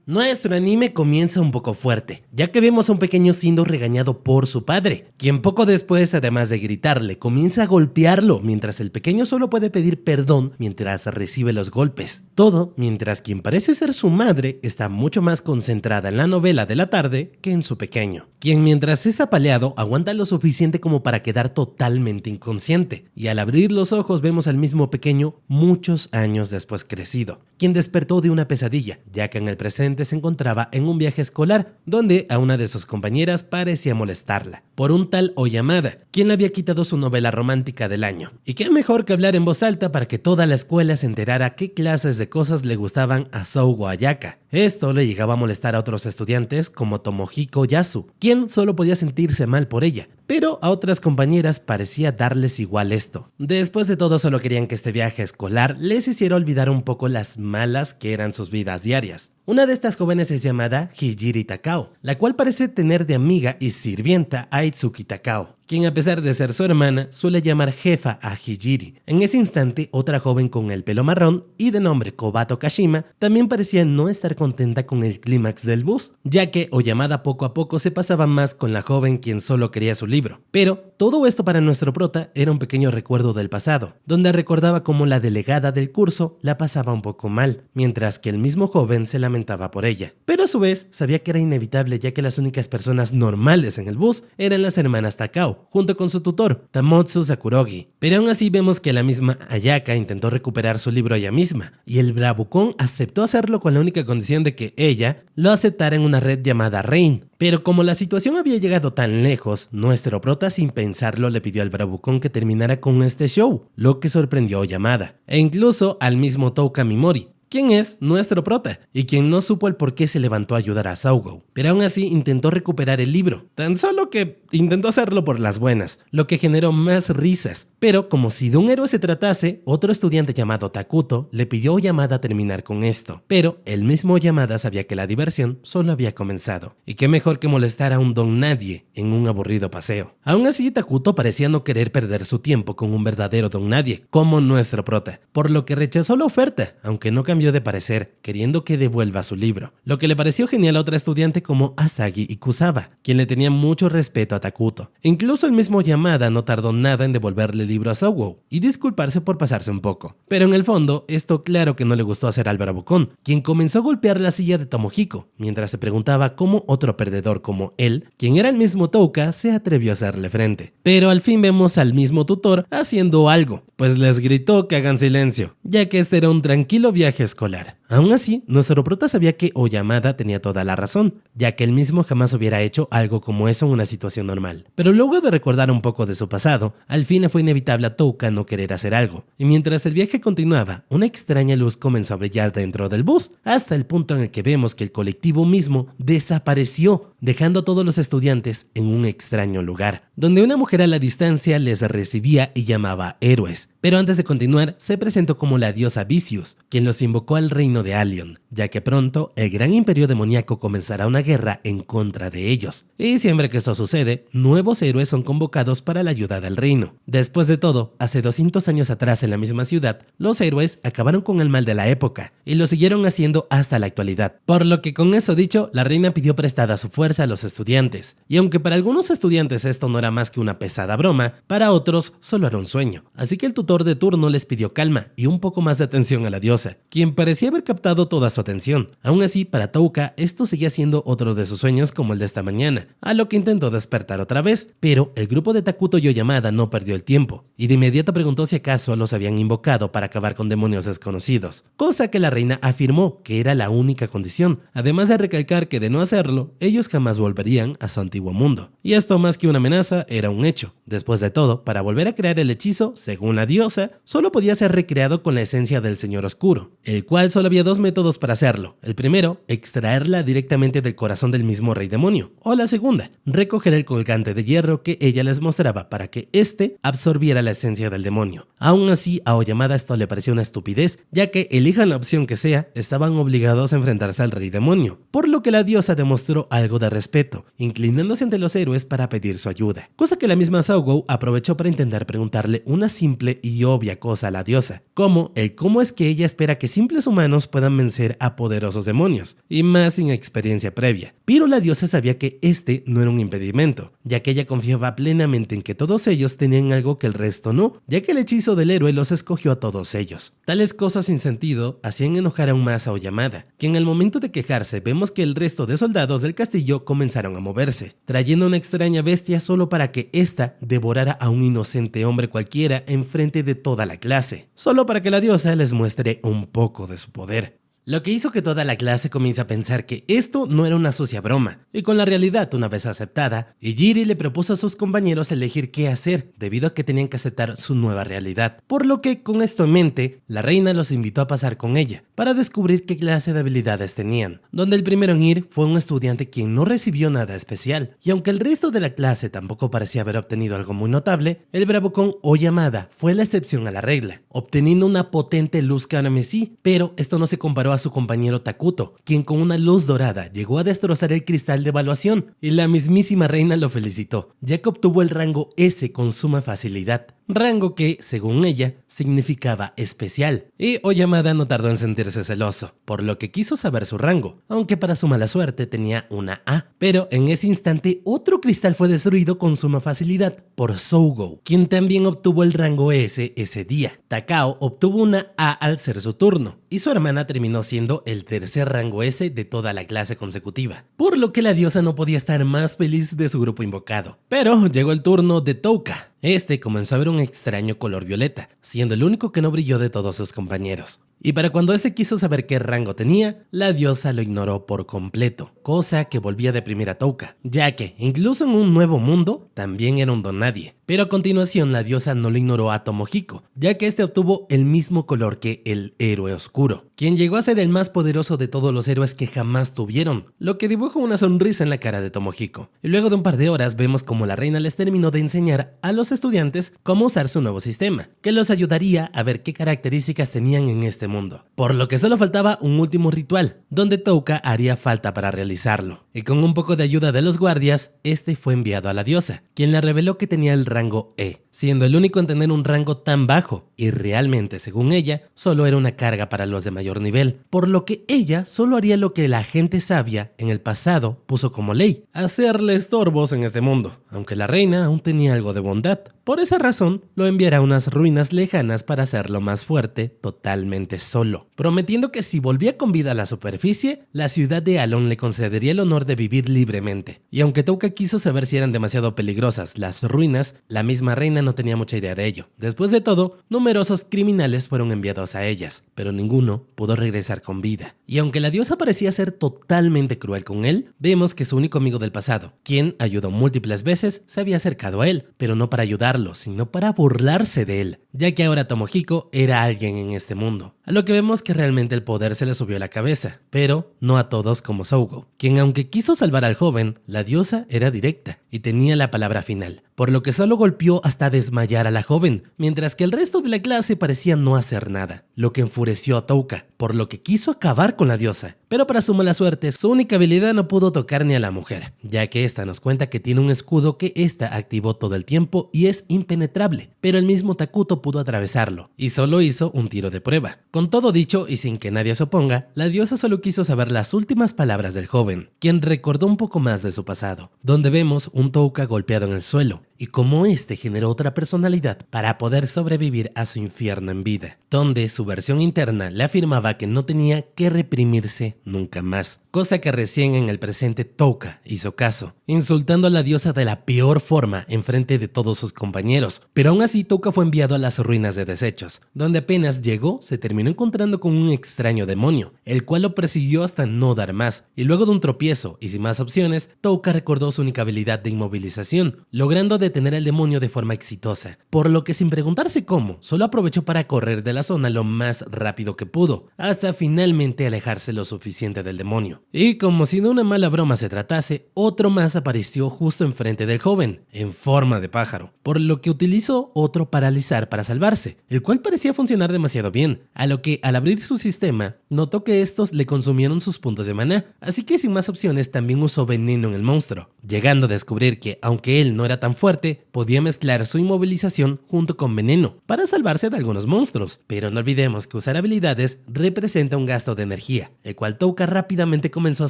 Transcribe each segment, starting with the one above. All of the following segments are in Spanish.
Nuestro anime comienza un poco fuerte, ya que vemos a un pequeño siendo regañado por su padre, quien poco después, además de gritarle, comienza a golpearlo, mientras el pequeño solo puede pedir perdón mientras recibe los golpes. Todo mientras quien parece ser su madre está mucho más concentrada en la novela de la tarde que en su pequeño, quien mientras es apaleado aguanta lo suficiente como para quedar totalmente inconsciente, y al abrir los ojos vemos al mismo pequeño muchos años después crecido, quien despertó de una pesadilla, ya que en el presente se encontraba en un viaje escolar, donde a una de sus compañeras parecía molestarla, por un tal Oyamada, quien le había quitado su novela romántica del año. Y qué mejor que hablar en voz alta para que toda la escuela se enterara qué clases de cosas le gustaban a Sougo Ayaka. Esto le llegaba a molestar a otros estudiantes como Tomohiko Yasu, quien solo podía sentirse mal por ella, pero a otras compañeras parecía darles igual esto. Después de todo, solo querían que este viaje escolar les hiciera olvidar un poco las malas que eran sus vidas diarias. Una de estas jóvenes es llamada Hijiri Takao, la cual parece tener de amiga y sirvienta a Itsuki Takao, quien a pesar de ser su hermana, suele llamar jefa a Hijiri. En ese instante, otra joven con el pelo marrón y de nombre Kobato Kashima también parecía no estar contenta con el clímax del bus, ya que Oyamada poco a poco se pasaba más con la joven quien solo quería su libro. Pero todo esto para nuestro prota era un pequeño recuerdo del pasado, donde recordaba cómo la delegada del curso la pasaba un poco mal, mientras que el mismo joven se lamentaba por ella. Pero a su vez sabía que era inevitable, ya que las únicas personas normales en el bus eran las hermanas Takao, junto con su tutor, Tamotsu Sakurogi. Pero aún así vemos que la misma Ayaka intentó recuperar su libro ella misma, y el bravucón aceptó hacerlo con la única condición de que ella lo aceptara en una red llamada Rain. Pero como la situación había llegado tan lejos, nuestro prota sin pensarlo le pidió al bravucón que terminara con este show, lo que sorprendió a Oyamada, e incluso al mismo Touka Mimori, quien es nuestro prota, y quien no supo el por qué se levantó a ayudar a Sougo, pero aún así intentó recuperar el libro, tan solo que intentó hacerlo por las buenas, lo que generó más risas. Pero como si de un héroe se tratase, otro estudiante llamado Takuto le pidió a Oyamada terminar con esto, pero el mismo Oyamada sabía que la diversión solo había comenzado, y qué mejor que molestar a un don nadie en un aburrido paseo. Aún así, Takuto parecía no querer perder su tiempo con un verdadero don nadie, como nuestro prota, por lo que rechazó la oferta, aunque no cambió de parecer, queriendo que devuelva su libro, lo que le pareció genial a otra estudiante como Asagi Ikusawa, quien le tenía mucho respeto a Takuto. Incluso el mismo Yamada no tardó nada en devolverle el libro a Sougo y disculparse por pasarse un poco. Pero en el fondo, esto claro que no le gustó hacer al bravucón, quien comenzó a golpear la silla de Tomohiko, mientras se preguntaba cómo otro perdedor como él, quien era el mismo Touka, se atrevió a hacerle frente. Pero al fin vemos al mismo tutor haciendo algo, pues les gritó que hagan silencio, ya que este era un tranquilo viaje escolar. Aún así, nuestro prota sabía que Oyamada tenía toda la razón, ya que él mismo jamás hubiera hecho algo como eso en una situación normal. Pero luego de recordar un poco de su pasado, al fin le fue inevitable a Touka no querer hacer algo. Y mientras el viaje continuaba, una extraña luz comenzó a brillar dentro del bus, hasta el punto en el que vemos que el colectivo mismo desapareció, dejando a todos los estudiantes en un extraño lugar, donde una mujer a la distancia les recibía y llamaba héroes. Pero antes de continuar, se presentó como la diosa Vicious, quien los invocó al reino de Alion, ya que pronto el gran imperio demoníaco comenzará una guerra en contra de ellos. Y siempre que esto sucede, nuevos héroes son convocados para la ayuda del reino. Después de todo, hace 200 años atrás en la misma ciudad, los héroes acabaron con el mal de la época y lo siguieron haciendo hasta la actualidad. Por lo que con eso dicho, la reina pidió prestada su fuerza a los estudiantes. Y aunque para algunos estudiantes esto no era más que una pesada broma, para otros solo era un sueño. Así que el tutor de turno les pidió calma y un poco más de atención a la diosa, quien parecía haber captado toda su atención. Aún así, para Touka, esto seguía siendo otro de sus sueños como el de esta mañana, a lo que intentó despertar otra vez, pero el grupo de Takuto y Oyamada no perdió el tiempo, y de inmediato preguntó si acaso los habían invocado para acabar con demonios desconocidos, cosa que la reina afirmó que era la única condición, además de recalcar que de no hacerlo, ellos jamás volverían a su antiguo mundo. Y esto más que una amenaza, era un hecho. Después de todo, para volver a crear el hechizo, según la diosa, solo podía ser recreado con la esencia del Señor Oscuro, el cual solo había dos métodos para hacerlo. El primero, extraerla directamente del corazón del mismo rey demonio, o la segunda, recoger el colgante de hierro que ella les mostraba para que éste absorbiera la esencia del demonio. Aún así, a Oyamada esto le pareció una estupidez, ya que elijan la opción que sea, estaban obligados a enfrentarse al rey demonio, por lo que la diosa demostró algo de respeto, inclinándose ante los héroes para pedir su ayuda, cosa que la misma Sougo aprovechó para intentar preguntarle una simple y obvia cosa a la diosa, como el cómo es que ella espera que simples humanos humanos puedan vencer a poderosos demonios, y más sin experiencia previa. Pero la diosa sabía que este no era un impedimento, ya que ella confiaba plenamente en que todos ellos tenían algo que el resto no, ya que el hechizo del héroe los escogió a todos ellos. Tales cosas sin sentido hacían enojar aún más a Oyamada, quien al momento de quejarse vemos que el resto de soldados del castillo comenzaron a moverse, trayendo una extraña bestia solo para que ésta devorara a un inocente hombre cualquiera enfrente de toda la clase, solo para que la diosa les muestre un poco de su poder. Lo que hizo que toda la clase comience a pensar que esto no era una sucia broma, y con la realidad una vez aceptada, Ijiri le propuso a sus compañeros elegir qué hacer, debido a que tenían que aceptar su nueva realidad, por lo que con esto en mente, la reina los invitó a pasar con ella, para descubrir qué clase de habilidades tenían, donde el primero en ir fue un estudiante quien no recibió nada especial, y aunque el resto de la clase tampoco parecía haber obtenido algo muy notable, el bravucón Oyamada fue la excepción a la regla, obteniendo una potente luz carmesí, pero esto no se comparó a su compañero Takuto, quien con una luz dorada llegó a destrozar el cristal de evaluación, y la mismísima reina lo felicitó, ya que obtuvo el rango S con suma facilidad. Rango que, según ella, significaba especial, y Oyamada no tardó en sentirse celoso, por lo que quiso saber su rango, aunque para su mala suerte tenía una A. Pero en ese instante otro cristal fue destruido con suma facilidad por Sougo, quien también obtuvo el rango S ese día. Takao obtuvo una A al ser su turno, y su hermana terminó siendo el tercer rango S de toda la clase consecutiva, por lo que la diosa no podía estar más feliz de su grupo invocado. Pero llegó el turno de Touka. Este comenzó a ver un extraño color violeta, siendo el único que no brilló de todos sus compañeros. Y para cuando este quiso saber qué rango tenía, la diosa lo ignoró por completo, cosa que volvía a deprimir a Touka, ya que, incluso en un nuevo mundo, también era un don nadie. Pero a continuación la diosa no lo ignoró a Tomohiko, ya que este obtuvo el mismo color que el héroe oscuro, quien llegó a ser el más poderoso de todos los héroes que jamás tuvieron, lo que dibujó una sonrisa en la cara de Tomohiko. Y luego de un par de horas vemos como la reina les terminó de enseñar a los estudiantes cómo usar su nuevo sistema, que los ayudaría a ver qué características tenían en este mundo, por lo que solo faltaba un último ritual, donde Touka haría falta para realizarlo. Y con un poco de ayuda de los guardias, este fue enviado a la diosa, quien le reveló que tenía el rango E, siendo el único en tener un rango tan bajo, y realmente, según ella, solo era una carga para los de mayor nivel, por lo que ella solo haría lo que la gente sabia en el pasado puso como ley, hacerle estorbos en este mundo, aunque la reina aún tenía algo de bondad. Por esa razón, lo enviará a unas ruinas lejanas para hacerlo más fuerte, totalmente solo, prometiendo que si volvía con vida a la superficie, la ciudad de Alon le concedería el honor de vivir libremente. Y aunque Touka quiso saber si eran demasiado peligrosas las ruinas, la misma reina no tenía mucha idea de ello. Después de todo, numerosos criminales fueron enviados a ellas, pero ninguno pudo regresar con vida. Y aunque la diosa parecía ser totalmente cruel con él, vemos que su único amigo del pasado, quien ayudó múltiples veces, se había acercado a él, pero no para ayudarlo, sino para burlarse de él, ya que ahora Tomohiko era alguien en este mundo. A lo que vemos que realmente el poder se le subió a la cabeza, pero no a todos como Sougo, quien aunque quiso salvar al joven, la diosa era directa y tenía la palabra final, por lo que solo golpeó hasta desmayar a la joven, mientras que el resto de la clase parecía no hacer nada, lo que enfureció a Touka, por lo que quiso acabar con la diosa. Pero para su mala suerte, su única habilidad no pudo tocar ni a la mujer, ya que esta nos cuenta que tiene un escudo que esta activó todo el tiempo y es impenetrable, pero el mismo Takuto pudo atravesarlo, y solo hizo un tiro de prueba. Con todo dicho y sin que nadie se oponga, la diosa solo quiso saber las últimas palabras del joven, quien recordó un poco más de su pasado, donde vemos un Touka golpeado en el suelo, y cómo este generó otra personalidad para poder sobrevivir a su infierno en vida, donde su versión interna le afirmaba que no tenía que reprimirse nunca más, cosa que recién en el presente Touka hizo caso, insultando a la diosa de la peor forma en frente de todos sus compañeros. Pero aún así Touka fue enviado a las ruinas de desechos, donde apenas llegó se terminó encontrando con un extraño demonio, el cual lo persiguió hasta no dar más, y luego de un tropiezo y sin más opciones, Touka recordó su única habilidad de inmovilización, logrando detener al demonio de forma exitosa, por lo que sin preguntarse cómo, solo aprovechó para correr de la zona lo más rápido que pudo, hasta finalmente alejarse lo suficiente del demonio. Y como si de una mala broma se tratase, otro más apareció justo enfrente del joven, en forma de pájaro, por lo que utilizó otro paralizar para salvarse, el cual parecía funcionar demasiado bien, a lo que al abrir su sistema, notó que estos le consumieron sus puntos de maná, así que sin más opciones también usó veneno en el monstruo, llegando a descubrir que, aunque él no era tan fuerte, podía mezclar su inmovilización junto con veneno para salvarse de algunos monstruos. Pero no olvidemos que usar habilidades representa un gasto de energía, el cual Touka rápidamente comenzó a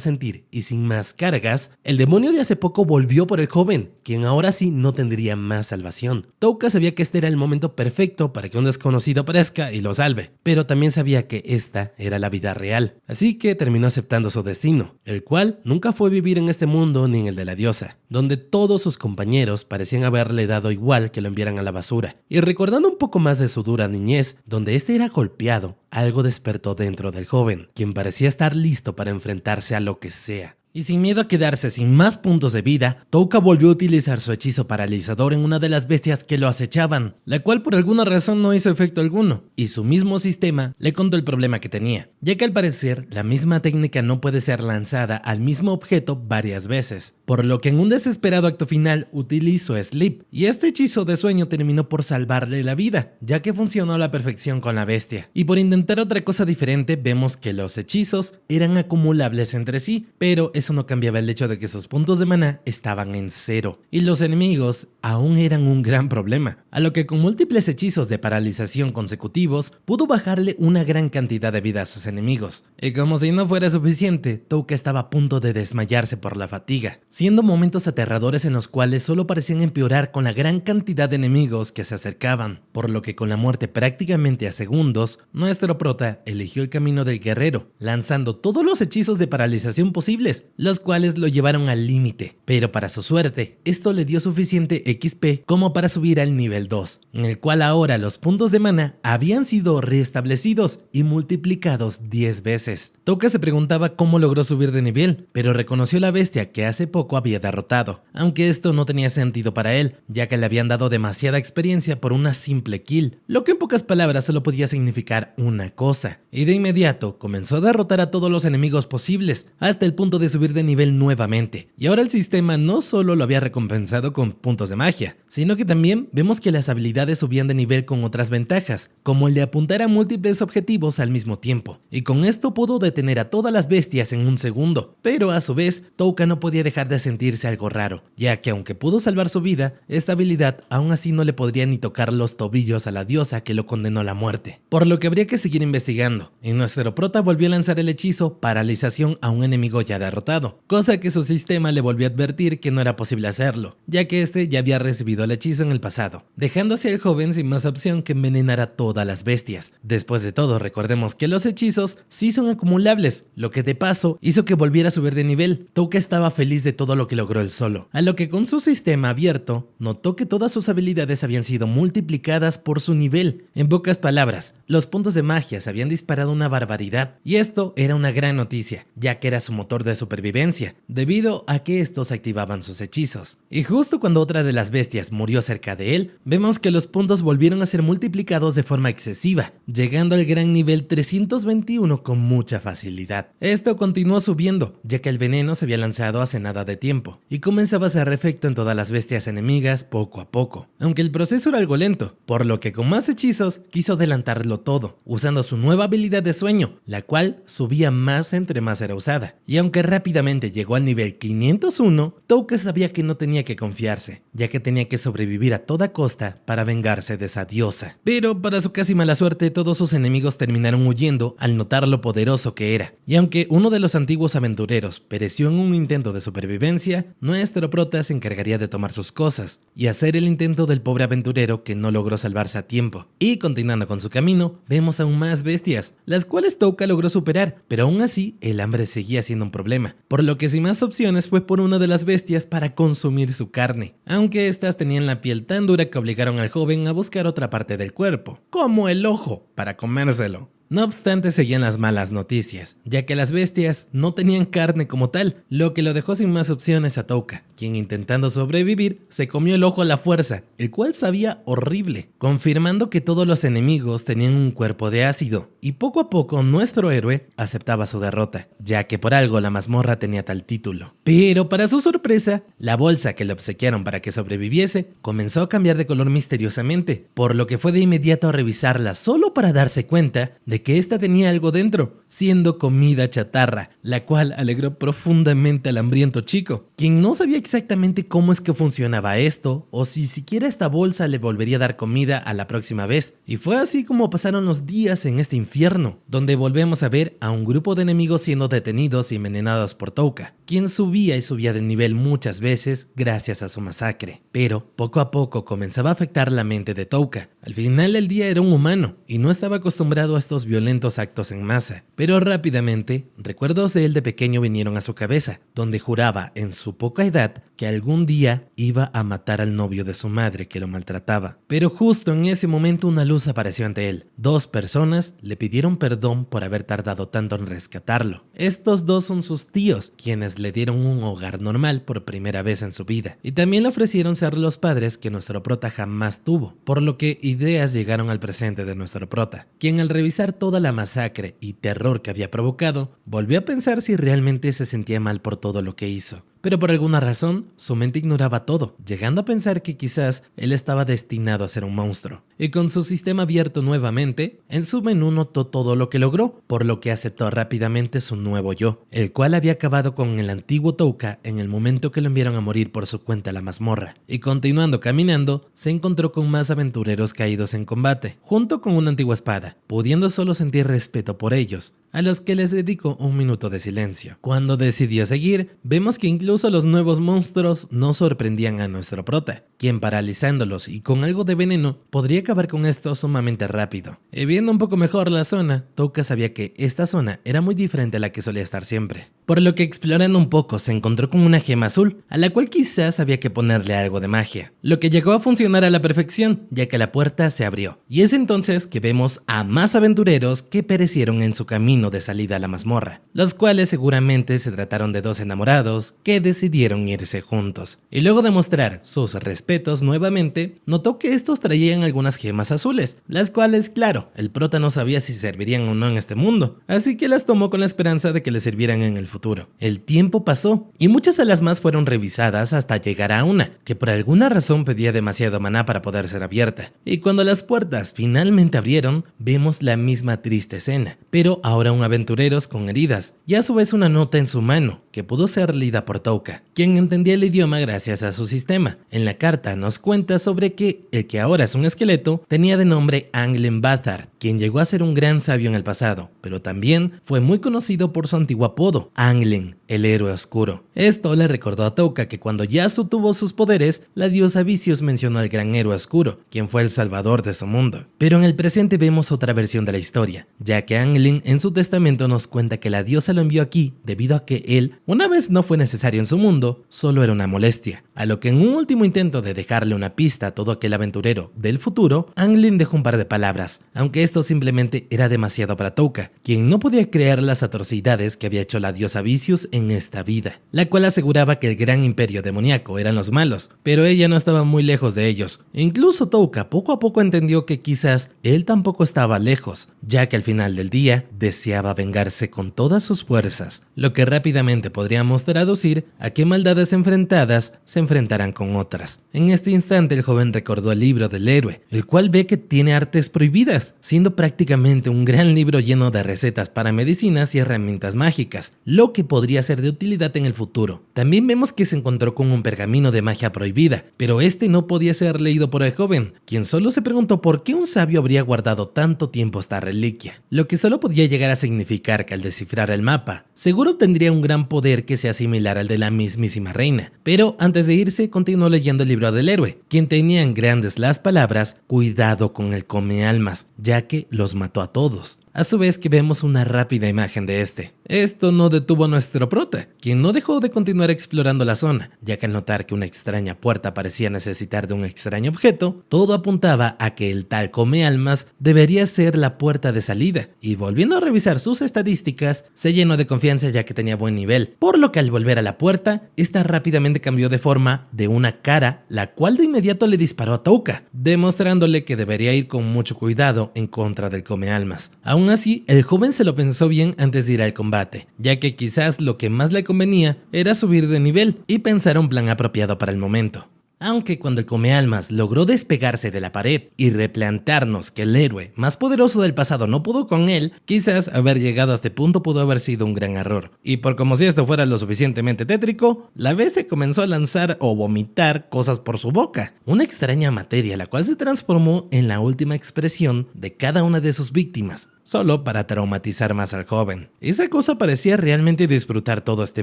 sentir, y sin más cargas, el demonio de hace poco volvió por el joven, quien ahora sí no tendría más salvación. Touka sabía que este era el momento perfecto para que un desconocido aparezca y lo salve, pero también sabía que esta era la vida real, así que terminó aceptando su destino, el cual nunca fue vivir en este mundo ni en el de la diosa, donde todos sus compañeros parecían haberle dado igual que lo enviaran a la basura. Y recordando un poco más de su dura niñez, donde este era golpeado, algo despertó dentro del joven, quien parecía estar listo para enfrentarse a lo que sea. Y sin miedo a quedarse sin más puntos de vida, Touka volvió a utilizar su hechizo paralizador en una de las bestias que lo acechaban, la cual por alguna razón no hizo efecto alguno, y su mismo sistema le contó el problema que tenía, ya que al parecer la misma técnica no puede ser lanzada al mismo objeto varias veces, por lo que en un desesperado acto final utilizó Sleep, y este hechizo de sueño terminó por salvarle la vida, ya que funcionó a la perfección con la bestia. Y por intentar otra cosa diferente, vemos que los hechizos eran acumulables entre sí, pero eso no cambiaba el hecho de que sus puntos de maná estaban en 0, y los enemigos aún eran un gran problema, a lo que con múltiples hechizos de paralización consecutivos pudo bajarle una gran cantidad de vida a sus enemigos. Y como si no fuera suficiente, Touka estaba a punto de desmayarse por la fatiga, siendo momentos aterradores en los cuales solo parecían empeorar con la gran cantidad de enemigos que se acercaban, por lo que con la muerte prácticamente a segundos, nuestro prota eligió el camino del guerrero, lanzando todos los hechizos de paralización posibles, los cuales lo llevaron al límite, pero para su suerte, esto le dio suficiente XP como para subir al nivel 2, en el cual ahora los puntos de maná habían sido restablecidos y multiplicados 10 veces. Touka se preguntaba cómo logró subir de nivel, pero reconoció la bestia que hace poco había derrotado, aunque esto no tenía sentido para él, ya que le habían dado demasiada experiencia por una simple kill, lo que en pocas palabras solo podía significar una cosa, y de inmediato comenzó a derrotar a todos los enemigos posibles, hasta el punto de subir de nivel nuevamente, y ahora el sistema no solo lo había recompensado con puntos de magia, sino que también vemos que las habilidades subían de nivel con otras ventajas, como el de apuntar a múltiples objetivos al mismo tiempo, y con esto pudo detener a todas las bestias en un segundo, pero a su vez, Touka no podía dejar de sentirse algo raro, ya que aunque pudo salvar su vida, esta habilidad aún así no le podría ni tocar los tobillos a la diosa que lo condenó a la muerte, por lo que habría que seguir investigando, y nuestro prota volvió a lanzar el hechizo paralización a un enemigo ya derrotado, cosa que su sistema le volvió a advertir que no era posible hacerlo, ya que este ya había recibido el hechizo en el pasado, dejándose al joven sin más opción que envenenar a todas las bestias. Después de todo, recordemos que los hechizos sí son acumulables, lo que de paso hizo que volviera a subir de nivel. Touka estaba feliz de todo lo que logró él solo, a lo que con su sistema abierto, notó que todas sus habilidades habían sido multiplicadas por su nivel. En pocas palabras, los puntos de magia se habían disparado una barbaridad, y esto era una gran noticia, ya que era su motor de supervivencia, debido a que estos activaban sus hechizos. Y justo cuando otra de las bestias murió cerca de él, vemos que los puntos volvieron a ser multiplicados de forma excesiva, llegando al gran nivel 321 con mucha facilidad. Esto continuó subiendo, ya que el veneno se había lanzado hace nada de tiempo, y comenzaba a hacer efecto en todas las bestias enemigas poco a poco, aunque el proceso era algo lento, por lo que con más hechizos quiso adelantarlo todo, usando su nueva habilidad de sueño, la cual subía más entre más era usada, y aunque rápidamente llegó al nivel 501, Touka sabía que no tenía que confiarse, ya que tenía que sobrevivir a toda costa para vengarse de esa diosa. Pero para su casi mala suerte, todos sus enemigos terminaron huyendo al notar lo poderoso que era, y aunque uno de los antiguos aventureros pereció en un intento de supervivencia, nuestro prota se encargaría de tomar sus cosas y hacer el intento del pobre aventurero que no logró salvarse a tiempo. Y continuando con su camino, vemos aún más bestias, las cuales Touka logró superar, pero aún así el hambre seguía siendo un problema, por lo que sin más opciones fue por una de las bestias para consumir su carne, aunque estas tenían la piel tan dura que obligaron al joven a buscar otra parte del cuerpo, como el ojo, para comérselo. No obstante, seguían las malas noticias, ya que las bestias no tenían carne como tal, lo que lo dejó sin más opciones a Touka, quien intentando sobrevivir se comió el ojo a la fuerza, el cual sabía horrible, confirmando que todos los enemigos tenían un cuerpo de ácido, y poco a poco nuestro héroe aceptaba su derrota, ya que por algo la mazmorra tenía tal título. Pero para su sorpresa, la bolsa que le obsequiaron para que sobreviviese comenzó a cambiar de color misteriosamente, por lo que fue de inmediato a revisarla solo para darse cuenta de que esta tenía algo dentro. siendo comida chatarra, la cual alegró profundamente al hambriento chico, quien no sabía exactamente cómo es que funcionaba esto, o si siquiera esta bolsa le volvería a dar comida a la próxima vez. Y fue así como pasaron los días en este infierno, donde volvemos a ver a un grupo de enemigos siendo detenidos y envenenados por Touka, quien subía y subía de nivel muchas veces gracias a su masacre. Pero poco a poco comenzaba a afectar la mente de Touka. Al final del día era un humano y no estaba acostumbrado a estos violentos actos en masa, pero rápidamente recuerdos de él de pequeño vinieron a su cabeza, donde juraba en su poca edad que algún día iba a matar al novio de su madre que lo maltrataba. Pero justo en ese momento una luz apareció ante él. Dos personas le pidieron perdón por haber tardado tanto en rescatarlo. Estos dos son sus tíos, quienes le dieron un hogar normal por primera vez en su vida, y también le ofrecieron ser los padres que nuestro prota jamás tuvo, por lo que ideas llegaron al presente de nuestro prota, quien al revisar toda la masacre y terror que había provocado, volvió a pensar si realmente se sentía mal por todo lo que hizo. Pero por alguna razón, su mente ignoraba todo, llegando a pensar que quizás él estaba destinado a ser un monstruo. Y con su sistema abierto nuevamente, en su menú notó todo lo que logró, por lo que aceptó rápidamente su nuevo yo, el cual había acabado con el antiguo Touka en el momento que lo enviaron a morir por su cuenta a la mazmorra. Y continuando caminando, se encontró con más aventureros caídos en combate, junto con una antigua espada, pudiendo solo sentir respeto por ellos, a los que les dedicó un minuto de silencio. Cuando decidió seguir, vemos que incluso los nuevos monstruos no sorprendían a nuestro prota, quien paralizándolos y con algo de veneno podría acabar con esto sumamente rápido. Y viendo un poco mejor la zona, Touka sabía que esta zona era muy diferente a la que solía estar siempre, por lo que explorando un poco se encontró con una gema azul, a la cual quizás había que ponerle algo de magia, lo que llegó a funcionar a la perfección, ya que la puerta se abrió. Y es entonces que vemos a más aventureros que perecieron en su camino de salida a la mazmorra, los cuales seguramente se trataron de dos enamorados que decidieron irse juntos. Y luego de mostrar sus respetos nuevamente, notó que estos traían algunas gemas azules, las cuales, claro, el prota no sabía si servirían o no en este mundo, así que las tomó con la esperanza de que le sirvieran en el futuro. El tiempo pasó y muchas de las más fueron revisadas hasta llegar a una, que por alguna razón pedía demasiado maná para poder ser abierta. Y cuando las puertas finalmente abrieron, vemos la misma triste escena, pero ahora un aventureros con heridas, y a su vez una nota en su mano, que pudo ser leída por Touka, quien entendía el idioma gracias a su sistema. En la carta nos cuenta sobre que el que ahora es un esqueleto tenía de nombre Anglin Bathard, quien llegó a ser un gran sabio en el pasado, pero también fue muy conocido por su antiguo apodo, Anglin, el héroe oscuro. Esto le recordó a Touka que cuando Yasuo tuvo sus poderes, la diosa Vicious mencionó al gran héroe oscuro, quien fue el salvador de su mundo. Pero en el presente vemos otra versión de la historia, ya que Anglin en su testamento nos cuenta que la diosa lo envió aquí debido a que él, una vez no fue necesario en su mundo, solo era una molestia. A lo que en un último intento de dejarle una pista a todo aquel aventurero del futuro, Anglin dejó un par de palabras, aunque esto simplemente era demasiado para Touka, quien no podía creer las atrocidades que había hecho la diosa Vicious en esta vida, la cual aseguraba que el gran imperio demoníaco eran los malos, pero ella no estaba muy lejos de ellos. Incluso Touka poco a poco entendió que quizás él tampoco estaba lejos, ya que al final del día deseaba vengarse con todas sus fuerzas, lo que rápidamente podríamos traducir a que maldades enfrentadas se enfrentarán con otras. En este instante el joven recordó el libro del héroe, el cual ve que tiene artes prohibidas, siendo prácticamente un gran libro lleno de recetas para medicinas y herramientas mágicas, lo que podría ser de utilidad en el futuro. También vemos que se encontró con un pergamino de magia prohibida, pero este no podía ser leído por el joven, quien solo se preguntó por qué un sabio habría guardado tanto tiempo esta reliquia, lo que solo podía llegar a significar que al descifrar el mapa, seguro tendría un gran poder que sea similar al de la mismísima reina. Pero antes de irse continuó leyendo el libro del héroe, quien tenía en grandes las palabras: cuidado con el come almas, ya que los mató a todos. A su vez que vemos una rápida imagen de este. Esto no detuvo a nuestro prota, quien no dejó de continuar explorando la zona, ya que al notar que una extraña puerta parecía necesitar de un extraño objeto, todo apuntaba a que el tal come almas debería ser la puerta de salida, y volviendo a revisar sus estadísticas, se llenó de confianza ya que tenía buen nivel, por lo que al volver a la puerta, esta rápidamente cambió de forma de una cara, la cual de inmediato le disparó a Touka, demostrándole que debería ir con mucho cuidado en contra del come almas. Aún así, el joven se lo pensó bien antes de ir al combate, ya que quizás lo que más le convenía era subir de nivel y pensar un plan apropiado para el momento. Aunque cuando el Comealmas logró despegarse de la pared y replantarnos que el héroe más poderoso del pasado no pudo con él, quizás haber llegado a este punto pudo haber sido un gran error. Y por como si esto fuera lo suficientemente tétrico, la bestia comenzó a lanzar o vomitar cosas por su boca, una extraña materia la cual se transformó en la última expresión de cada una de sus víctimas, solo para traumatizar más al joven. Esa cosa parecía realmente disfrutar todo este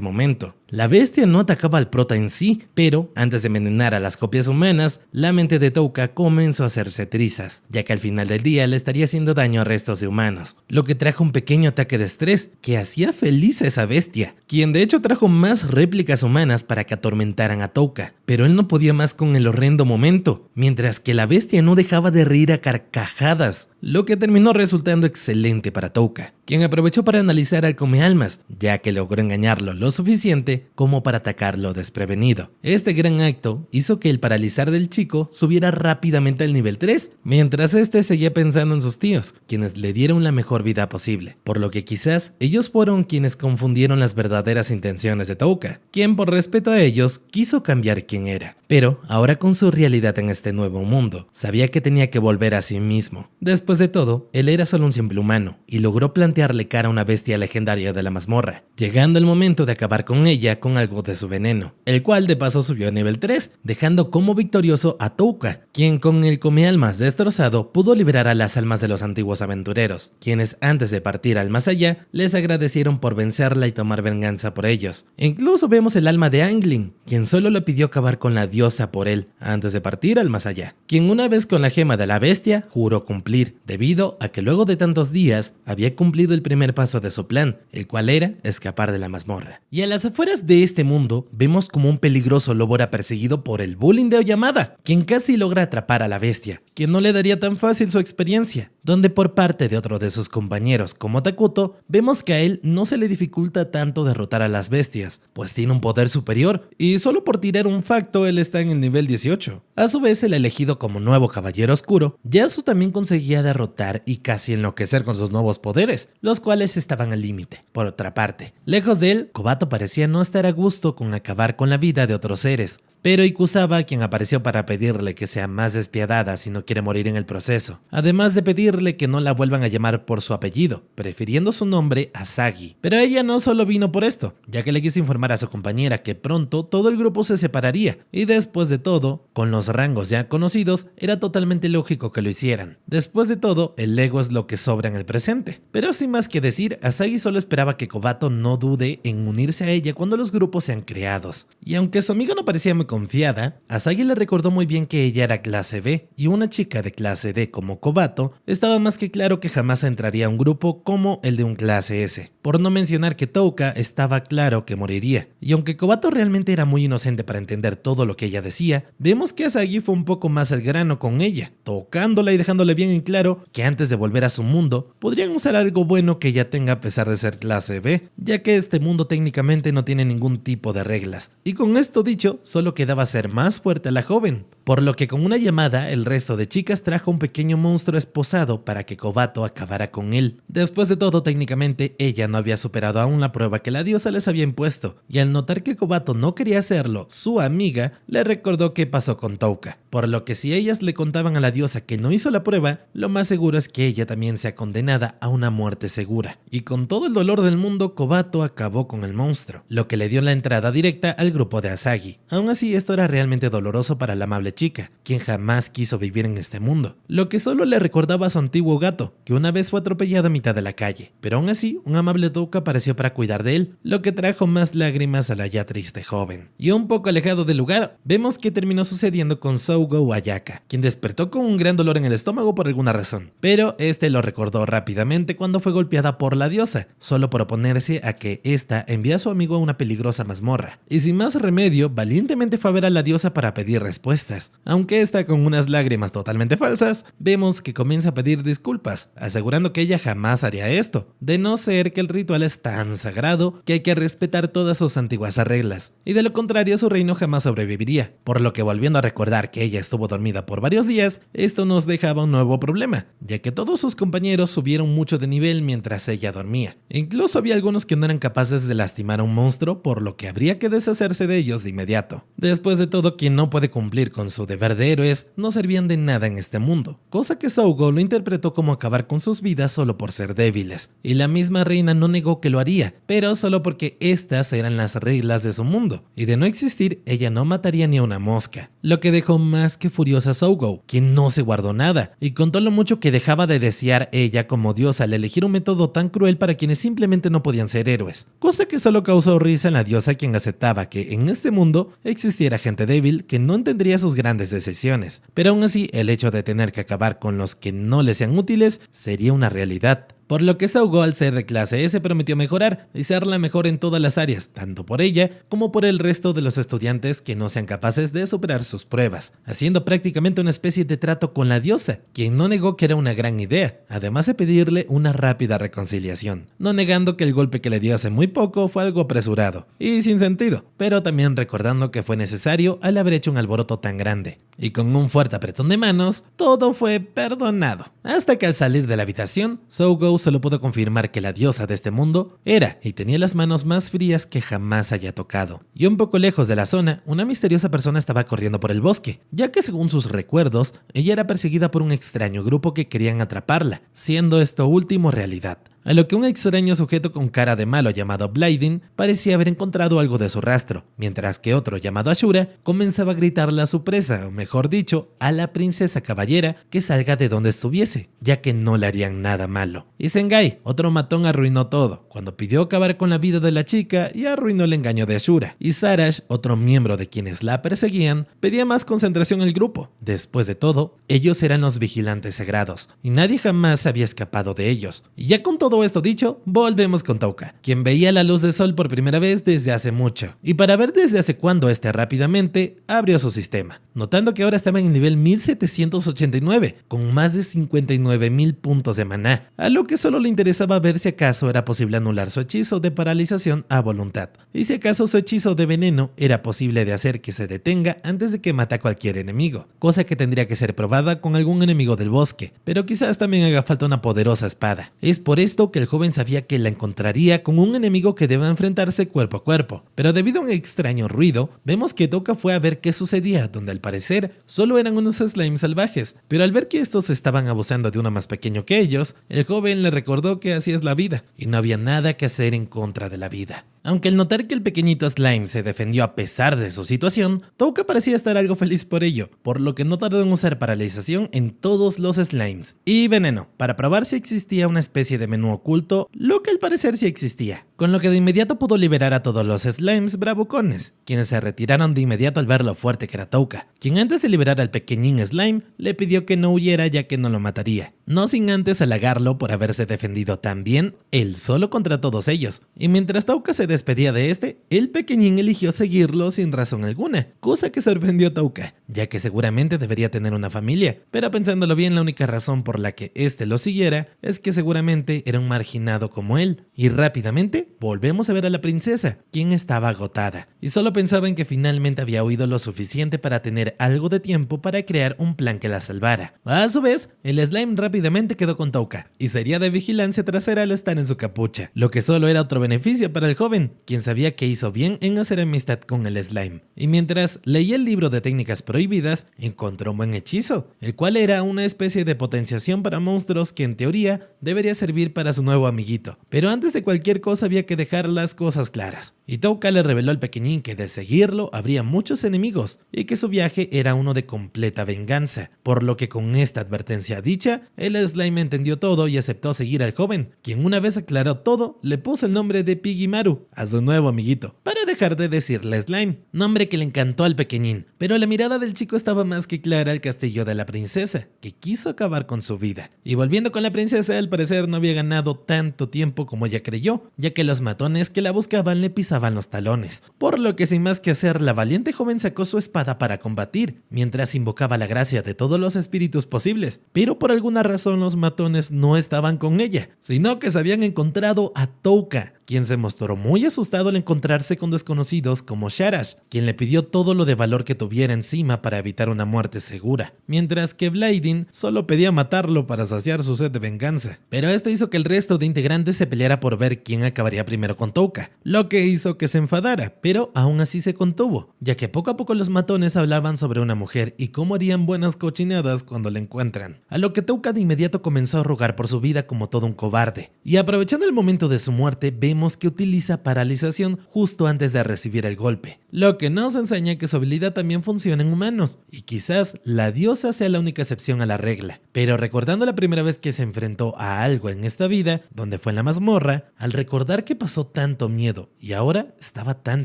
momento. La bestia no atacaba al prota en sí, pero antes de envenenar a las copias humanas, la mente de Touka comenzó a hacerse trizas, ya que al final del día le estaría haciendo daño a restos de humanos, lo que trajo un pequeño ataque de estrés que hacía feliz a esa bestia, quien de hecho trajo más réplicas humanas para que atormentaran a Touka, pero él no podía más con el horrendo momento, mientras que la bestia no dejaba de reír a carcajadas, lo que terminó resultando excelente para Touka, quien aprovechó para analizar al Comealmas, ya que logró engañarlo lo suficiente como para atacarlo desprevenido. Este gran acto hizo que el paralizar del chico subiera rápidamente al nivel 3, mientras este seguía pensando en sus tíos, quienes le dieron la mejor vida posible, por lo que quizás ellos fueron quienes confundieron las verdaderas intenciones de Touka, quien por respeto a ellos quiso cambiar quién era. Pero ahora con su realidad en este nuevo mundo, sabía que tenía que volver a sí mismo. Después de todo, él era solo un simple humano, y logró plantearle cara a una bestia legendaria de la mazmorra, llegando el momento de acabar con ella con algo de su veneno, el cual de paso subió a nivel 3, dejando como victorioso a Touka, quien con el Comealmas destrozado pudo liberar a las almas de los antiguos aventureros, quienes antes de partir al más allá, les agradecieron por vencerla y tomar venganza por ellos. Incluso vemos el alma de Anglin, quien solo le pidió acabar con la diosa por él, antes de partir al más allá, quien una vez con la gema de la bestia, juró cumplir, debido a que luego de tantos días, había cumplido el primer paso de su plan, el cual era escapar de la mazmorra. Y a las afueras de este mundo, vemos como un peligroso lobo era perseguido por el bullying de Oyamada, quien casi logra atrapar a la bestia, quien no le daría tan fácil su experiencia, donde por parte de otro de sus compañeros como Takuto, vemos que a él no se le dificulta tanto derrotar a las bestias, pues tiene un poder superior, y solo por tirar un facto él está en el nivel 18. A su vez, el elegido como nuevo caballero oscuro, Yasu también conseguía derrotar y casi enloquecer con sus nuevos poderes, los cuales estaban al límite. Por otra parte, lejos de él, Kobato parecía no estar a gusto con acabar con la vida de otros seres, pero Ikusaba, quien apareció para pedirle que sea más despiadada si no quiere morir en el proceso, además de pedirle que no la vuelvan a llamar por su apellido, prefiriendo su nombre Asagi. Pero ella no solo vino por esto, ya que le quiso informar a su compañera que pronto todo el grupo se separaría, y después de todo, con los rangos ya conocidos, era totalmente lógico que lo hicieran. Después de todo, el ego es lo que sobra en el presente. Pero sin más que decir, Asagi solo esperaba que Kobato no dude en unirse a ella cuando los grupos sean creados. Y aunque su amiga no parecía muy confiada, Asagi le recordó muy bien que ella era clase B, y una chica de clase D como Kobato estaba más que claro que jamás entraría a un grupo como el de un clase S. Por no mencionar que Touka estaba claro que moriría. Y aunque Kobato realmente era muy inocente para entender todo lo que ella decía, vemos que Asagi fue un poco más al grano con ella, tocándola y dejándole bien en claro que antes de volver a su mundo, podrían usar algo bueno que ella tenga a pesar de ser clase B, ya que este mundo técnicamente no tiene ningún tipo de reglas. Y con esto dicho, solo quedaba ser más fuerte a la joven, por lo que con una llamada, el resto de chicas trajo un pequeño monstruo esposado para que Kobato acabara con él. Después de todo, técnicamente, ella no había superado aún la prueba que la diosa les había impuesto, y al notar que Kobato no quería hacerlo, su amiga le recordó qué pasó con Touka, por lo que si ellas le contaban a la diosa que no hizo la prueba, lo más seguro es que ella también sea condenada a una muerte segura. Y con todo el dolor del mundo, Kobato acabó con el monstruo, lo que le dio la entrada directa al grupo de Asagi. Aún así, esto era realmente doloroso para la amable chica, quien jamás quiso vivir en este mundo, lo que solo le recordaba a su antiguo gato, que una vez fue atropellado a mitad de la calle, pero aún así, un amable Touka apareció para cuidar de él, lo que trajo más lágrimas a la ya triste joven. Y un poco alejado del lugar, vemos que terminó sucediendo con Sougo Ayaka, quien despertó con un gran dolor en el estómago por alguna razón, pero este lo recordó rápidamente cuando fue golpeada por la diosa, solo por oponerse a que ésta envía a su amigo a una peligrosa mazmorra, y sin más remedio, valientemente fue a ver a la diosa para pedir respuestas, aunque esta con unas lágrimas totalmente falsas, vemos que comienza a pedir pedir disculpas, asegurando que ella jamás haría esto, de no ser que el ritual es tan sagrado que hay que respetar todas sus antiguas reglas, y de lo contrario su reino jamás sobreviviría, por lo que volviendo a recordar que ella estuvo dormida por varios días, esto nos dejaba un nuevo problema, ya que todos sus compañeros subieron mucho de nivel mientras ella dormía. Incluso había algunos que no eran capaces de lastimar a un monstruo, por lo que habría que deshacerse de ellos de inmediato. Después de todo, quien no puede cumplir con su deber de héroes no servían de nada en este mundo, cosa que Sougo lo interpretó como acabar con sus vidas solo por ser débiles, y la misma reina no negó que lo haría, pero solo porque estas eran las reglas de su mundo, y de no existir ella no mataría ni a una mosca, lo que dejó más que furiosa a Sougo, quien no se guardó nada, y contó lo mucho que dejaba de desear ella como diosa al elegir un método tan cruel para quienes simplemente no podían ser héroes, cosa que solo causó risa en la diosa, quien aceptaba que en este mundo existiera gente débil que no entendería sus grandes decisiones, pero aún así el hecho de tener que acabar con los que no le sean útiles sería una realidad. Por lo que Sougo, al ser de clase S, prometió mejorar y ser la mejor en todas las áreas, tanto por ella como por el resto de los estudiantes que no sean capaces de superar sus pruebas, haciendo prácticamente una especie de trato con la diosa, quien no negó que era una gran idea, además de pedirle una rápida reconciliación, no negando que el golpe que le dio hace muy poco fue algo apresurado y sin sentido, pero también recordando que fue necesario al haber hecho un alboroto tan grande. Y con un fuerte apretón de manos, todo fue perdonado. Hasta que al salir de la habitación, Sougo solo pudo confirmar que la diosa de este mundo era y tenía las manos más frías que jamás haya tocado. Y un poco lejos de la zona, una misteriosa persona estaba corriendo por el bosque, ya que según sus recuerdos, ella era perseguida por un extraño grupo que querían atraparla, siendo esto último realidad. A lo que un extraño sujeto con cara de malo llamado Blading parecía haber encontrado algo de su rastro, mientras que otro llamado Ashura comenzaba a gritarle a su presa, o mejor dicho, a la princesa caballera, que salga de donde estuviese, ya que no le harían nada malo. Y Sengai, otro matón, arruinó todo, cuando pidió acabar con la vida de la chica y arruinó el engaño de Ashura. Y Sarash, otro miembro de quienes la perseguían, pedía más concentración en el grupo. Después de todo, ellos eran los vigilantes sagrados, y nadie jamás se había escapado de ellos. Y ya con todo esto dicho, volvemos con Touka, quien veía la luz del sol por primera vez desde hace mucho, y para ver desde hace cuándo rápidamente abrió su sistema, notando que ahora estaba en el nivel 1789, con más de 59.000 puntos de maná, a lo que solo le interesaba ver si acaso era posible anular su hechizo de paralización a voluntad, y si acaso su hechizo de veneno era posible de hacer que se detenga antes de que mate a cualquier enemigo, cosa que tendría que ser probada con algún enemigo del bosque, pero quizás también haga falta una poderosa espada. Es por esto que el joven sabía que la encontraría con un enemigo que deba enfrentarse cuerpo a cuerpo, pero debido a un extraño ruido, vemos que Touka fue a ver qué sucedía, donde al parecer solo eran unos slimes salvajes, pero al ver que estos estaban abusando de uno más pequeño que ellos, el joven le recordó que así es la vida, y no había nada que hacer en contra de la vida. Aunque al notar que el pequeñito slime se defendió a pesar de su situación, Touka parecía estar algo feliz por ello, por lo que no tardó en usar paralización en todos los slimes y veneno, para probar si existía una especie de menú oculto, lo que al parecer sí existía, con lo que de inmediato pudo liberar a todos los slimes bravucones, quienes se retiraron de inmediato al ver lo fuerte que era Touka, quien antes de liberar al pequeñín slime, le pidió que no huyera ya que no lo mataría, no sin antes halagarlo por haberse defendido tan bien él solo contra todos ellos, y mientras Touka se despedía de este, el pequeñín eligió seguirlo sin razón alguna, cosa que sorprendió a Touka, ya que seguramente debería tener una familia, pero pensándolo bien, la única razón por la que este lo siguiera es que seguramente era un marginado como él, y rápidamente volvemos a ver a la princesa, quien estaba agotada, y solo pensaba en que finalmente había huido lo suficiente para tener algo de tiempo para crear un plan que la salvara. A su vez, el slime rápidamente quedó con Touka, y sería de vigilancia trasera al estar en su capucha, lo que solo era otro beneficio para el joven, quien sabía que hizo bien en hacer amistad con el slime. Y mientras leía el libro de técnicas prohibidas, encontró un buen hechizo, el cual era una especie de potenciación para monstruos que en teoría debería servir para su nuevo amiguito. Pero antes de cualquier cosa había que dejar las cosas claras. Y Touka le reveló al pequeñín que de seguirlo habría muchos enemigos y que su viaje era uno de completa venganza, por lo que con esta advertencia dicha, el slime entendió todo y aceptó seguir al joven, quien una vez aclaró todo, le puso el nombre de Pigimaru a su nuevo amiguito, para dejar de decirle slime, nombre que le encantó al pequeñín, pero la mirada del chico estaba más que clara al castillo de la princesa, que quiso acabar con su vida. Y volviendo con la princesa, al parecer no había ganado ganado tanto tiempo como ella creyó, ya que los matones que la buscaban le pisaban los talones, por lo que sin más que hacer, la valiente joven sacó su espada para combatir, mientras invocaba la gracia de todos los espíritus posibles, pero por alguna razón los matones no estaban con ella, sino que se habían encontrado a Touka, quien se mostró muy asustado al encontrarse con desconocidos como Sharash, quien le pidió todo lo de valor que tuviera encima para evitar una muerte segura, mientras que Blading solo pedía matarlo para saciar su sed de venganza. Pero esto hizo que el resto de integrantes se peleara por ver quién acabaría primero con Touka, lo que hizo que se enfadara, pero aún así se contuvo, ya que poco a poco los matones hablaban sobre una mujer y cómo harían buenas cochinadas cuando la encuentran, a lo que Touka de inmediato comenzó a rogar por su vida como todo un cobarde, y aprovechando el momento de su muerte vemos que utiliza paralización justo antes de recibir el golpe, lo que nos enseña que su habilidad también funciona en humanos, y quizás la diosa sea la única excepción a la regla. Pero recordando la primera vez que se enfrentó a algo en esta vida, donde fue en la mazmorra, al recordar que pasó tanto miedo y ahora estaba tan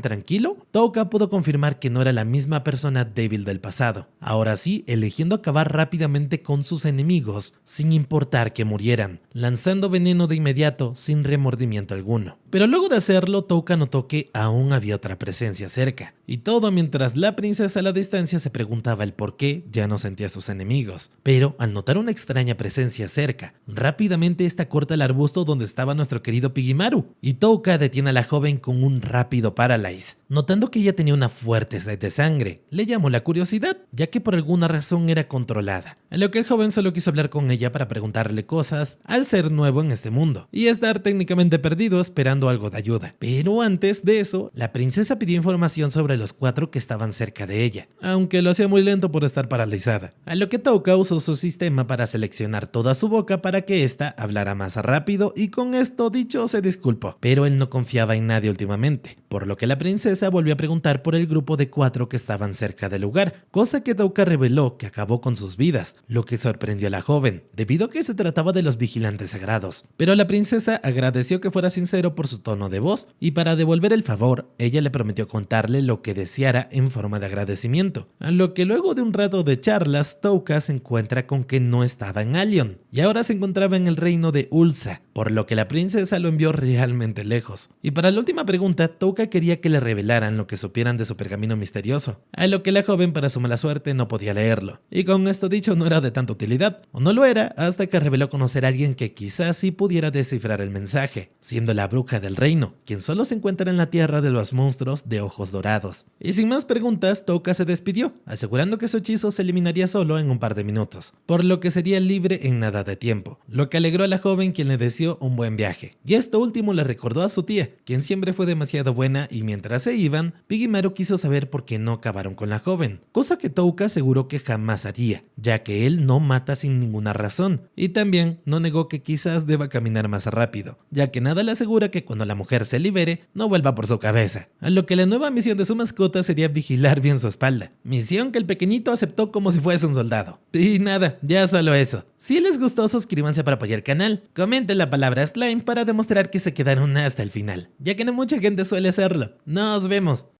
tranquilo, Touka pudo confirmar que no era la misma persona débil del pasado, ahora sí eligiendo acabar rápidamente con sus enemigos sin importar que murieran, lanzando veneno de inmediato sin remordimiento alguno. Pero luego de hacerlo, Touka notó que aún había otra presencia cerca, y todo mientras la princesa a la distancia se preguntaba el por qué ya no sentía a sus enemigos. Pero al notar una extraña presencia cerca, rápidamente esta corta el arbusto donde estaba nuestro querido Pigimaru, y Touka detiene a la joven con un rápido paralyze. Notando que ella tenía una fuerte sed de sangre, le llamó la curiosidad, ya que por alguna razón era controlada, a lo que el joven solo quiso hablar con ella para preguntarle cosas al ser nuevo en este mundo, y estar técnicamente perdido esperando algo de ayuda. Pero antes de eso, la princesa pidió información sobre los 4 que estaban cerca de ella, aunque lo hacía muy lento por estar paralizada, a lo que Touka usó su sistema para seleccionar toda su boca para que ésta hablara más rápido, y con esto dicho se disculpó, pero él no confiaba en nadie últimamente, por lo que la princesa volvió a preguntar por el grupo de 4 que estaban cerca del lugar, cosa que Touka reveló que acabó con sus vidas, lo que sorprendió a la joven, debido a que se trataba de los vigilantes sagrados. Pero la princesa agradeció que fuera sincero por su tono de voz, y para devolver el favor, ella le prometió contarle lo que deseara en forma de agradecimiento, a lo que luego de un rato de charlas, Touka se encuentra con que no estaba en Alion, y ahora se encontraba en el reino de Ulsa, por lo que la princesa lo envió realmente lejos. Y para la última pregunta, Touka quería que le revelaran lo que supieran de su pergamino misterioso, a lo que la joven para su mala suerte no podía leerlo, y con esto dicho no era de tanta utilidad, o no lo era hasta que reveló conocer a alguien que quizás sí pudiera descifrar el mensaje, siendo la bruja del reino, quien solo se encuentra en la tierra de los monstruos de ojos dorados. Y sin más preguntas, Touka se despidió, asegurando que su hechizo se eliminaría solo en un par de minutos, por lo que sería libre en nada de tiempo, lo que alegró a la joven, quien le deseó un buen viaje. Y esto último le recordó a su tía, quien siempre fue demasiado buena, y mientras se iban, Pigimaru quiso saber por qué no acabaron con la joven, cosa que Touka aseguró que jamás haría, ya que él no mata sin ninguna razón, y también no negó que quizás deba caminar más rápido, ya que nada le asegura que cuando la mujer se libere, no vuelva por su cabeza, a lo que la nueva misión de su mascota sería vigilar bien su espalda, misión que el pequeñito aceptó como si fuese un soldado. Y nada, ya solo eso. Si les gustó, suscríbanse para apoyar el canal, comenten la palabra slime para demostrar que se quedaron hasta el final, ya que no mucha gente suele hacerlo. Nos vemos.